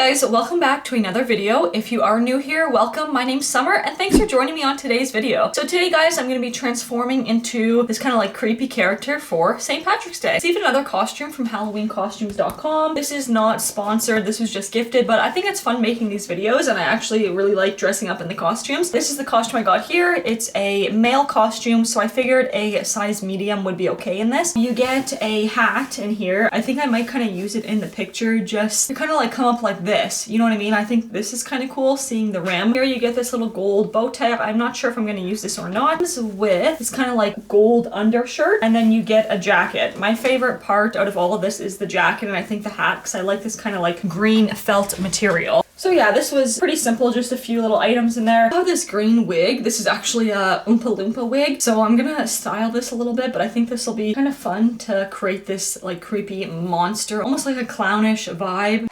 guys, welcome back to another video. If you are new here, welcome. My name's Summer and thanks for joining me on today's video. So today guys, I'm going to be transforming into this kind of like creepy character for St. Patrick's Day. It's even another costume from HalloweenCostumes.com. This is not sponsored, this was just gifted, but I think it's fun making these videos and I actually really like dressing up in the costumes. This is the costume I got here. It's a male costume, so I figured a size medium would be okay in this. You get a hat in here. I think I might kind of use it in the picture just to kind of like come up like this, you know what I mean? I think this is kind of cool, seeing the rim. Here you get this little gold bow tie. I'm not sure if I'm going to use this or not. This is with this kind of like gold undershirt, and then you get a jacket. My favorite part out of all of this is the jacket, and I think the hat, because I like this kind of like green felt material. So yeah, this was pretty simple, just a few little items in there. I have this green wig. This is actually a Oompa Loompa wig, so I'm gonna style this a little bit, but I think this will be kind of fun to create this like creepy monster, almost like a clownish vibe.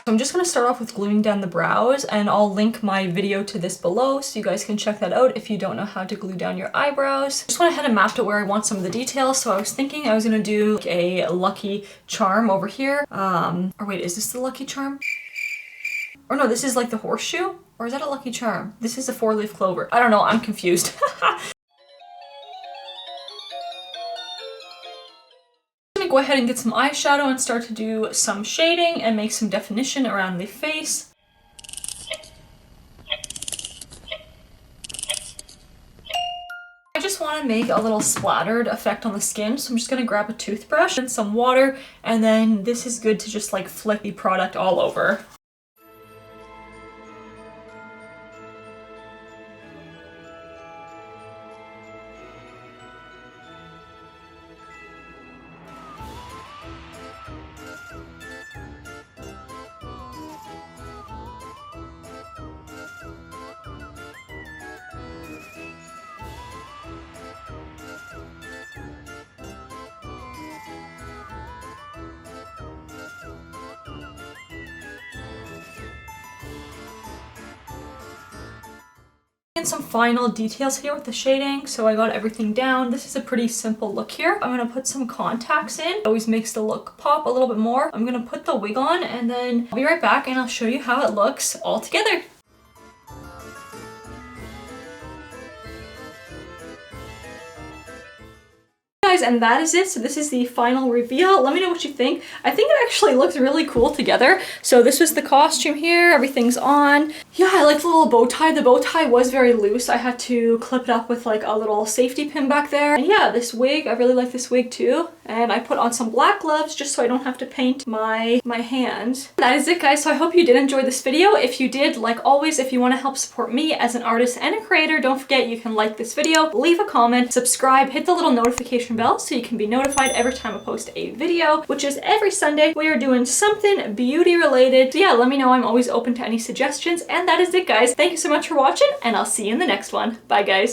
So I'm just going to start off with gluing down the brows, and I'll link my video to this below so you guys can check that out if you don't know how to glue down your eyebrows. Just went ahead and mapped out where I want some of the details, so I was thinking I was going to do like a lucky charm over here. Or wait, is this the lucky charm? Or no, this is like the horseshoe? Or is that a lucky charm? This is a 4-leaf clover. I don't know, I'm confused. Go ahead and get some eyeshadow and start to do some shading and make some definition around the face. I just want to make a little splattered effect on the skin, so I'm just going to grab a toothbrush and some water, and then this is good to just like flick the product all over. And some final details here with the shading, so I got everything down. This is a pretty simple look here. I'm gonna put some contacts in. It always makes the look pop a little bit more. I'm gonna put the wig on and then I'll be right back and I'll show you how it looks all together. And that is it. So this is the final reveal. Let me know what you think. I think it actually looks really cool together. So this was the costume here. Everything's on. Yeah, I like the little bow tie. The bow tie was very loose. I had to clip it up with like a little safety pin back there. And yeah, this wig, I really like this wig too. And I put on some black gloves just so I don't have to paint my hands. That is it, guys. So I hope you did enjoy this video. If you did, like always, if you want to help support me as an artist and a creator, don't forget you can like this video, leave a comment, subscribe, hit the little notification bell so you can be notified every time I post a video, which is every Sunday. We are doing something beauty related. So yeah, let me know. I'm always open to any suggestions. And that is it, guys. Thank you so much for watching, and I'll see you in the next one. Bye, guys.